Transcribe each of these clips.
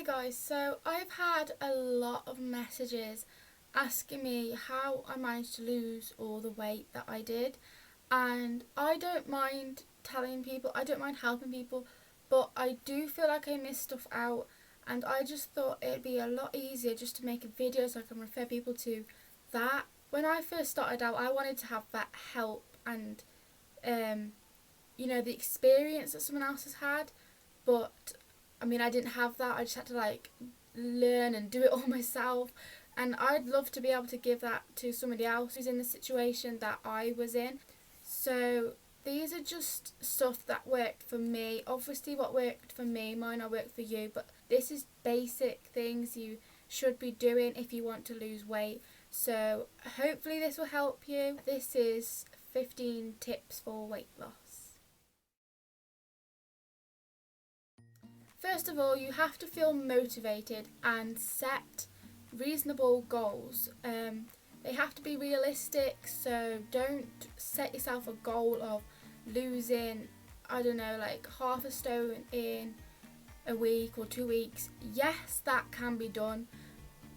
Hey guys, so I've had a lot of messages asking me how I managed to lose all the weight that I did, and I don't mind telling people, I don't mind helping people, but I do feel like I missed stuff out, and I just thought it'd be a lot easier just to make a video so I can refer people to that. When I first started out, I wanted to have that help and the experience that someone else has had, but I didn't have that. I just had to learn and do it all myself, and I'd love to be able to give that to somebody else who's in the situation that I was in. So these are just stuff that worked for me. Obviously what worked for me might not work for you, but this is basic things you should be doing if you want to lose weight. So hopefully this will help you. This is 15 tips for weight loss. First of all, you have to feel motivated and set reasonable goals. They have to be realistic, so don't set yourself a goal of losing, half a stone in a week or 2 weeks. Yes, that can be done,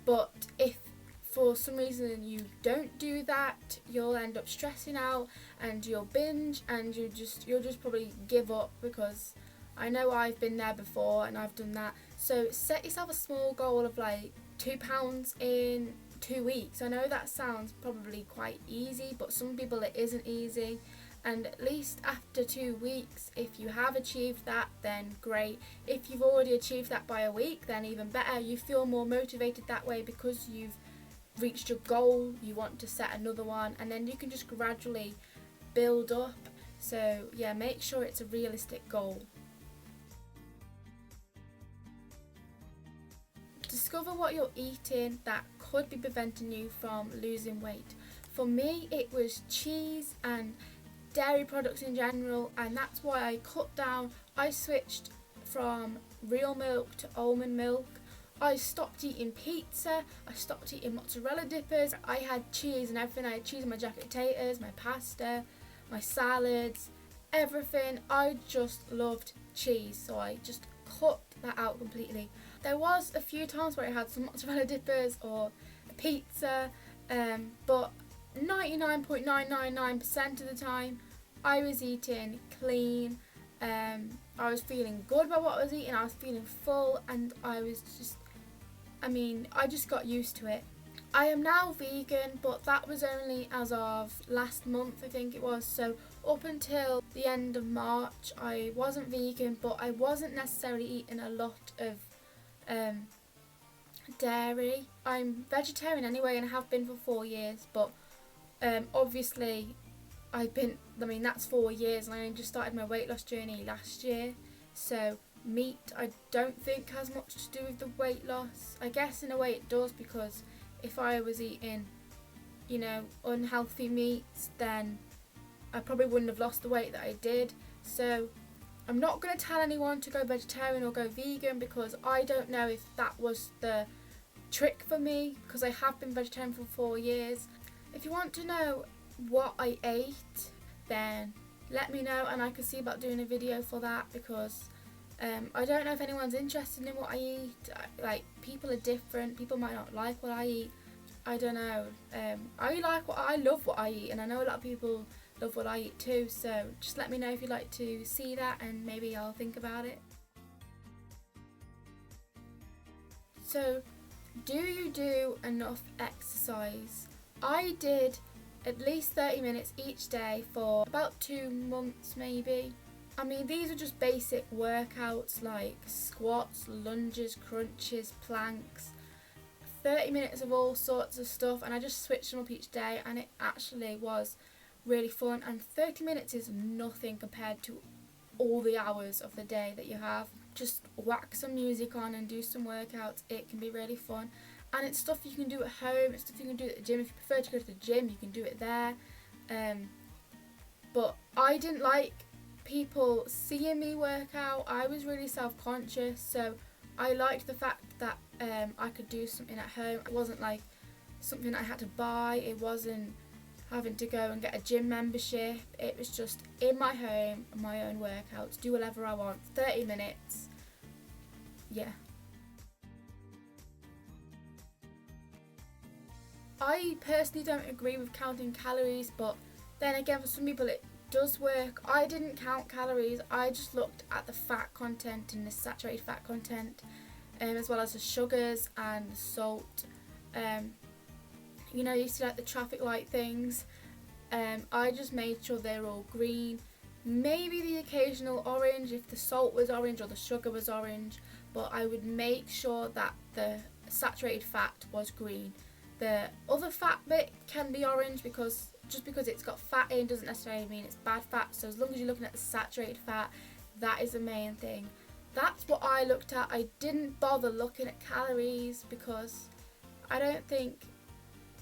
but if for some reason you don't do that, you'll end up stressing out and you'll binge and you'll just probably give up, because I know I've been there before and I've done that. So set yourself a small goal of 2 pounds in 2 weeks. I know that sounds probably quite easy, but some people it isn't easy. And at least after 2 weeks, if you have achieved that, then great. If you've already achieved that by a week, then even better. You feel more motivated that way because you've reached your goal. You want to set another one, and then you can just gradually build up. So yeah, make sure it's a realistic goal. Discover what you're eating that could be preventing you from losing weight. For me, it was cheese and dairy products in general, and that's why I cut down. I switched from real milk to almond milk. I stopped eating pizza. I stopped eating mozzarella dippers. I had cheese and everything. I had cheese in my jacket potatoes, my pasta, my salads, everything. I just loved cheese, so I just cut that out completely. There was a few times where I had some mozzarella dippers or a pizza, but 99.999% of the time I was eating clean. I was feeling good about what I was eating. I was feeling full, and I just got used to it. I am now vegan, but that was only as of last month, I think it was. So up until the end of March I wasn't vegan, but I wasn't necessarily eating a lot of dairy. I'm vegetarian anyway, and I have been for 4 years, but obviously that's 4 years, and I just started my weight loss journey last year. So meat I don't think has much to do with the weight loss. I guess in a way it does, because if I was eating unhealthy meats, then I probably wouldn't have lost the weight that I did. So I'm not going to tell anyone to go vegetarian or go vegan, because I don't know if that was the trick for me, because I have been vegetarian for 4 years. If you want to know what I ate, then let me know, and I could see about doing a video for that, because I don't know if anyone's interested in what I eat. People are different. People might not like what I eat. I don't know. I love what I eat, and I know a lot of people love what I eat too, so just let me know if you'd like to see that, and maybe I'll think about it. So, do you do enough exercise? I did at least 30 minutes each day for about 2 months maybe. These are just basic workouts like squats, lunges, crunches, planks, 30 minutes of all sorts of stuff, and I just switched them up each day, and it actually was really fun. And 30 minutes is nothing compared to all the hours of the day that you have. Just whack some music on and do some workouts. It can be really fun, and it's stuff you can do at home. It's stuff you can do at the gym. If you prefer to go to the gym, you can do it there. But I didn't like people seeing me work out. I was really self-conscious, so I liked the fact that I could do something at home. It wasn't like something I had to buy. It wasn't having to go and get a gym membership. It was just in my home, my own workouts, do whatever I want, 30 minutes. Yeah. I personally don't agree with counting calories, but then again, for some people it does work. I didn't count calories, I just looked at the fat content and the saturated fat content, as well as the sugars and the salt. You see like the traffic light things. I just made sure they're all green. Maybe the occasional orange if the salt was orange or the sugar was orange, but I would make sure that the saturated fat was green. The other fat bit can be orange because just because it's got fat in doesn't necessarily mean it's bad fat. So as long as you're looking at the saturated fat, that is the main thing. That's what I looked at. I didn't bother looking at calories because I don't think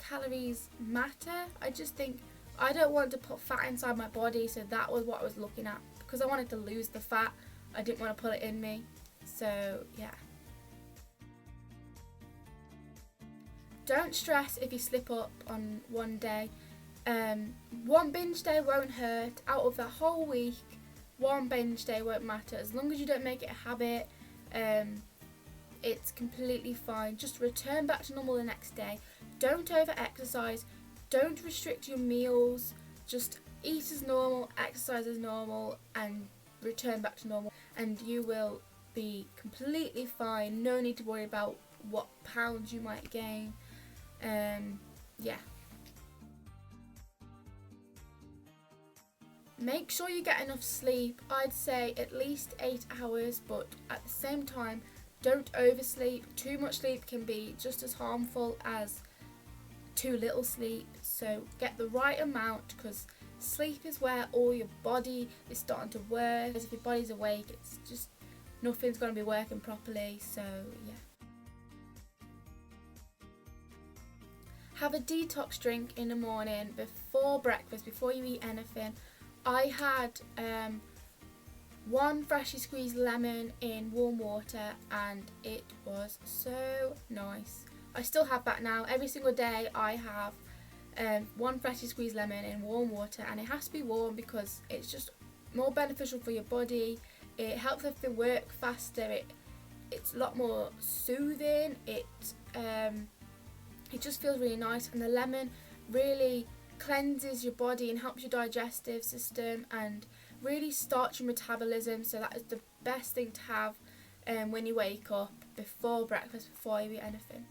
calories matter. I just think I don't want to put fat inside my body, so that was what I was looking at. Because I wanted to lose the fat, I didn't want to put it in me. So yeah. Don't stress if you slip up on one day. One binge day won't hurt. Out of that whole week, one binge day won't matter. As long as you don't make it a habit, it's completely fine. Just return back to normal the next day. Don't over exercise. Don't restrict your meals. Just eat as normal, exercise as normal, and return back to normal. And you will be completely fine. No need to worry about what pounds you might gain. Yeah. Make sure you get enough sleep. I'd say at least 8 hours, but at the same time, don't oversleep. Too much sleep can be just as harmful as too little sleep. So get the right amount, because sleep is where all your body is starting to work. If your body's awake, it's just nothing's going to be working properly. So yeah. Have a detox drink in the morning before breakfast, before you eat anything. I had one freshly squeezed lemon in warm water and it was so nice. I still have that now. Every single day I have one freshly squeezed lemon in warm water, and it has to be warm because it's just more beneficial for your body. It helps everything work faster. It's a lot more soothing. It just feels really nice, and the lemon really cleanses your body and helps your digestive system and really starts your metabolism. So that is the best thing to have when you wake up before breakfast, before you eat anything.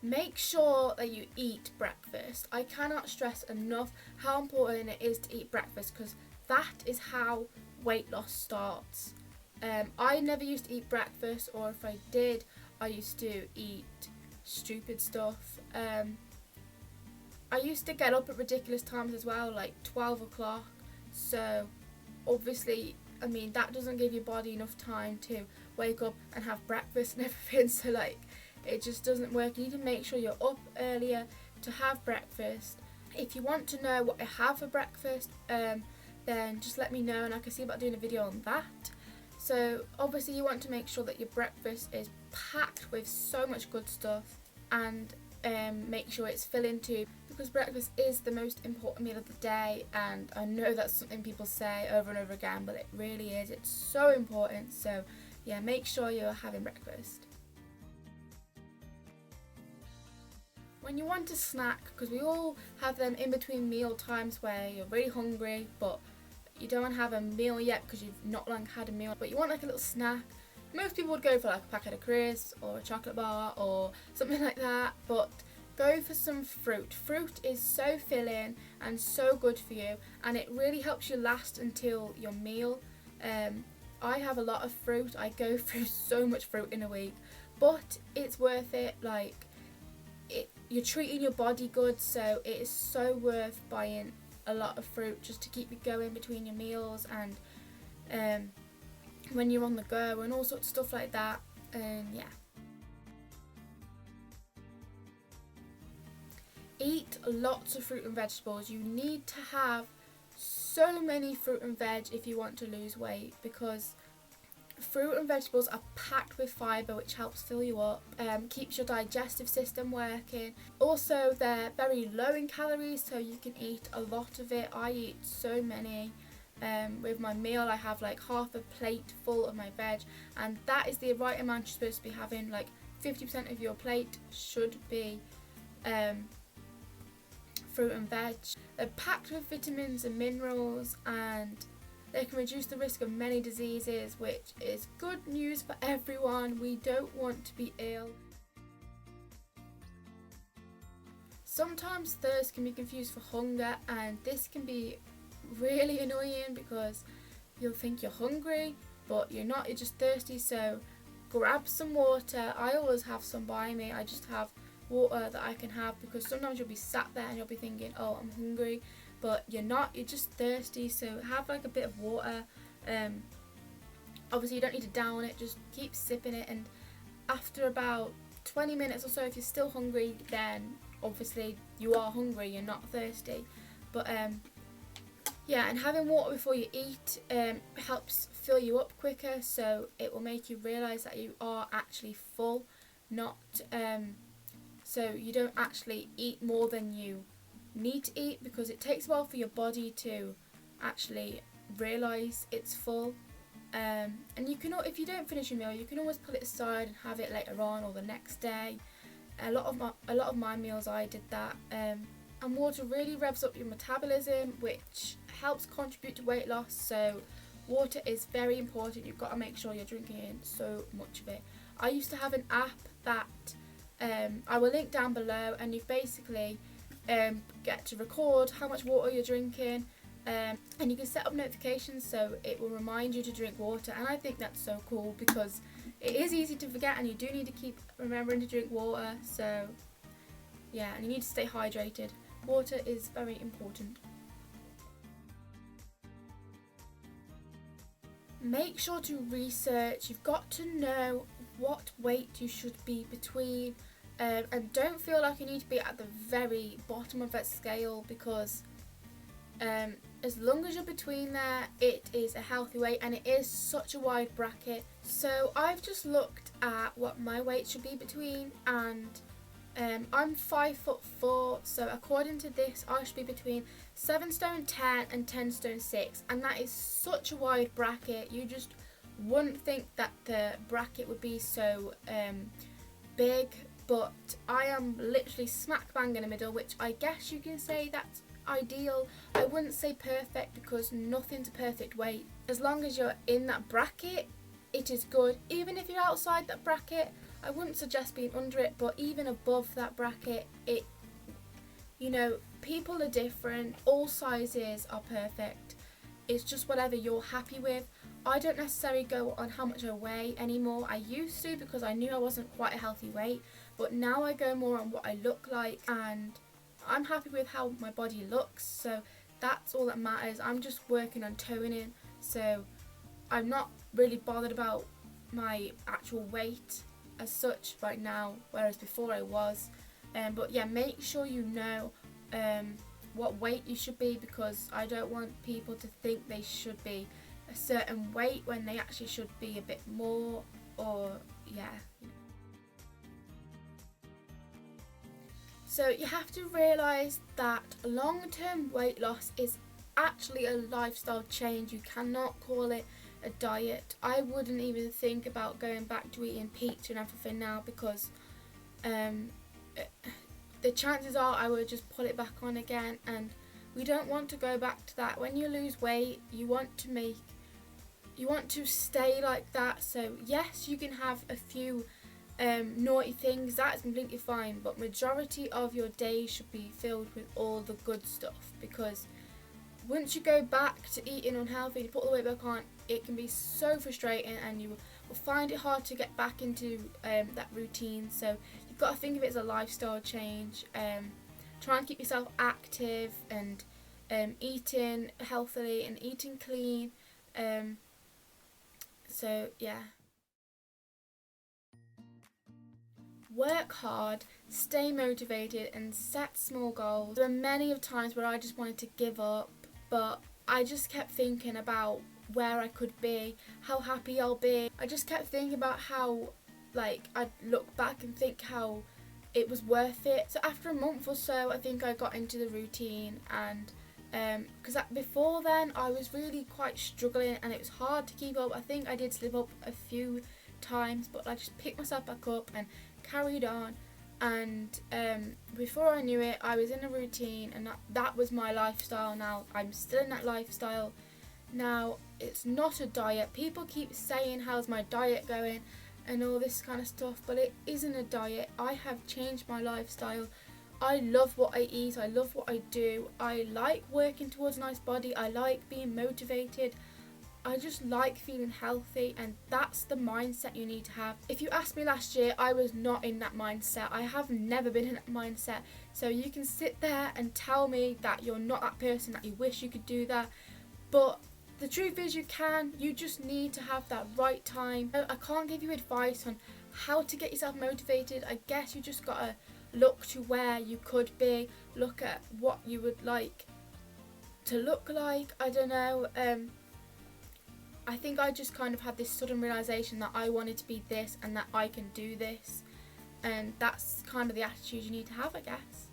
Make sure that you eat breakfast. I cannot stress enough how important it is to eat breakfast, because that is how weight loss starts. I never used to eat breakfast, or if I did, I used to eat stupid stuff. I used to get up at ridiculous times as well, like 12 o'clock. So obviously, I mean, that doesn't give your body enough time to wake up and have breakfast and everything. So like, it just doesn't work. You need to make sure you're up earlier to have breakfast. If you want to know what I have for breakfast, then just let me know and I can see about doing a video on that. So obviously you want to make sure that your breakfast is packed with so much good stuff, and make sure it's filling too, because breakfast is the most important meal of the day. And I know that's something people say over and over again, but it really is. It's so important. So yeah, make sure you're having breakfast. When you want a snack, because we all have them in between meal times where you're really hungry but you don't want to have a meal yet because you've not long had a meal, but you want like a little snack. Most people would go for like a packet of crisps or a chocolate bar or something like that, but go for some fruit. Fruit is so filling and so good for you, and it really helps you last until your meal. I have a lot of fruit. I go through so much fruit in a week, but it's worth it. Like, you're treating your body good, so it is so worth buying a lot of fruit just to keep you going between your meals and when you're on the go and all sorts of stuff like that. Yeah. Eat lots of fruit and vegetables. You need to have so many fruit and veg if you want to lose weight, because fruit and vegetables are packed with fibre, which helps fill you up, keeps your digestive system working. Also, they're very low in calories, so you can eat a lot of it. I eat so many. With my meal, I have like half a plate full of my veg, and that is the right amount you're supposed to be having. Like 50% of your plate should be fruit and veg. They're packed with vitamins and minerals, and they can reduce the risk of many diseases, which is good news for everyone. We don't want to be ill. Sometimes thirst can be confused for hunger, and this can be really annoying because you'll think you're hungry but you're not, you're just thirsty. So grab some water. I always have some by me. I just have water that I can have, because sometimes you'll be sat there and you'll be thinking, oh, I'm hungry, but you're not, you're just thirsty. So have like a bit of water. Obviously you don't need to down it, just keep sipping it, and after about 20 minutes or so, if you're still hungry, then obviously you are hungry, you're not thirsty. But yeah, and having water before you eat helps fill you up quicker, so it will make you realise that you are actually full, not so you don't actually eat more than you need to eat, because it takes a while for your body to actually realise it's full. And you can, if you don't finish your meal, you can always put it aside and have it later on or the next day. A lot of my meals, I did that. And water really revs up your metabolism, which helps contribute to weight loss. So water is very important. You've got to make sure you're drinking so much of it. I used to have an app that I will link down below, and you basically get to record how much water you're drinking, and you can set up notifications so it will remind you to drink water. And I think that's so cool, because it is easy to forget, and you do need to keep remembering to drink water. So yeah, and you need to stay hydrated. Water is very important. Make sure to research. You've got to know what weight you should be between, and don't feel like you need to be at the very bottom of that scale, because as long as you're between there, it is a healthy weight, and it is such a wide bracket. So I've just looked at what my weight should be between, and I'm 5'4", so according to this I should be between 7 stone 10 and 10 stone 6, and that is such a wide bracket. You just wouldn't think that the bracket would be so big, but I am literally smack bang in the middle, which I guess you can say that's ideal. I wouldn't say perfect, because nothing's a perfect weight. As long as you're in that bracket, it is good. Even if you're outside that bracket, I wouldn't suggest being under it, but even above that bracket, it, you know, people are different. All sizes are perfect. It's just whatever you're happy with. I don't necessarily go on how much I weigh anymore. I used to, because I knew I wasn't quite a healthy weight, but now I go more on what I look like, and I'm happy with how my body looks, so that's all that matters. I'm just working on toning, so I'm not really bothered about my actual weight as such right now, whereas before I was. But yeah, make sure you know what weight you should be, because I don't want people to think they should be a certain weight when they actually should be a bit more, or yeah. So you have to realise that long-term weight loss is actually a lifestyle change. You cannot call it a diet. I wouldn't even think about going back to eating pizza and everything now, because the chances are I would just put it back on again, and we don't want to go back to that. When you lose weight, you want to stay like that. So yes, you can have a few naughty things, that's completely fine, but majority of your day should be filled with all the good stuff, because once you go back to eating unhealthy, you put the weight back on, it can be so frustrating, and you will find it hard to get back into that routine. So you've got to think of it as a lifestyle change. Try and keep yourself active, and eating healthily and eating clean. So yeah. Work hard, stay motivated, and set small goals. There were many of times where I just wanted to give up, but I just kept thinking about where I could be, how happy I'll be. I just kept thinking about how, like, I'd look back and think how it was worth it. So after a month or so, I think I got into the routine, and because before then I was really quite struggling, and it was hard to keep up. I think I did slip up a few times, but I just picked myself back up and carried on. And before I knew it, I was in a routine, and that was my lifestyle. Now I'm still in that lifestyle. Now it's not a diet. People keep saying, how's my diet going and all this kind of stuff, but it isn't a diet. I have changed my lifestyle. I love what I eat, I love what I do. I like working towards a nice body, I like being motivated. I just like feeling healthy, and that's the mindset you need to have. If you asked me last year, I was not in that mindset. I have never been in that mindset. So you can sit there and tell me that you're not that person, that you wish you could do that. But the truth is you can. You just need to have that right time. I can't give you advice on how to get yourself motivated. I guess you just gotta look to where you could be. Look at what you would like to look like. I don't know. I think I just kind of had this sudden realisation that I wanted to be this and that I can do this. And that's kind of the attitude you need to have, I guess.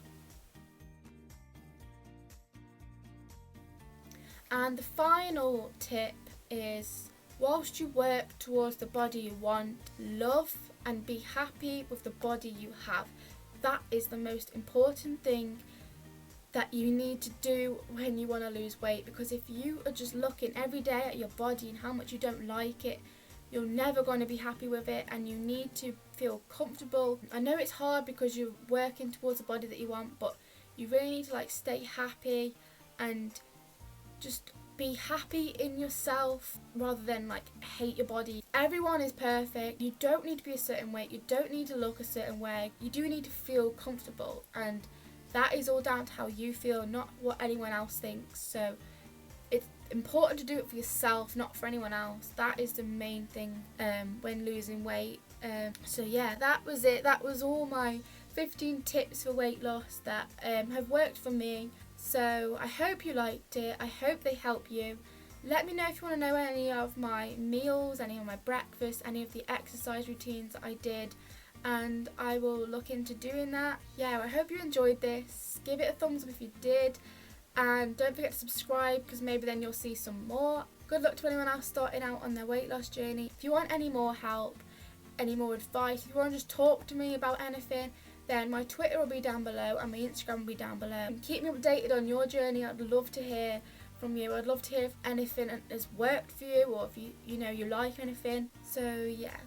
And the final tip is, whilst you work towards the body you want, love and be happy with the body you have. That is the most important thing that you need to do when you want to lose weight, because if you are just looking every day at your body and how much you don't like it, you're never going to be happy with it, and you need to feel comfortable. I know it's hard because you're working towards the body that you want, but you really need to stay happy and just be happy in yourself rather than hate your body. Everyone is perfect. You don't need to be a certain weight, you don't need to look a certain way. You do need to feel comfortable, and that is all down to how you feel, not what anyone else thinks. So it's important to do it for yourself, not for anyone else. That is the main thing when losing weight. So yeah, that was it. That was all my 15 tips for weight loss that have worked for me. So I hope you liked it. I hope they help you. Let me know if you want to know any of my meals, any of my breakfast, any of the exercise routines that I did, and I will look into doing that. Yeah, I hope you enjoyed this. Give it a thumbs up if you did, and don't forget to subscribe, because maybe then you'll see some more. Good luck to anyone else starting out on their weight loss journey. If you want any more help, any more advice, if you want to just talk to me about anything, then my Twitter will be down below and my Instagram will be down below. And keep me updated on your journey. I'd love to hear from you. I'd love to hear if anything has worked for you, or if you like anything. So yeah.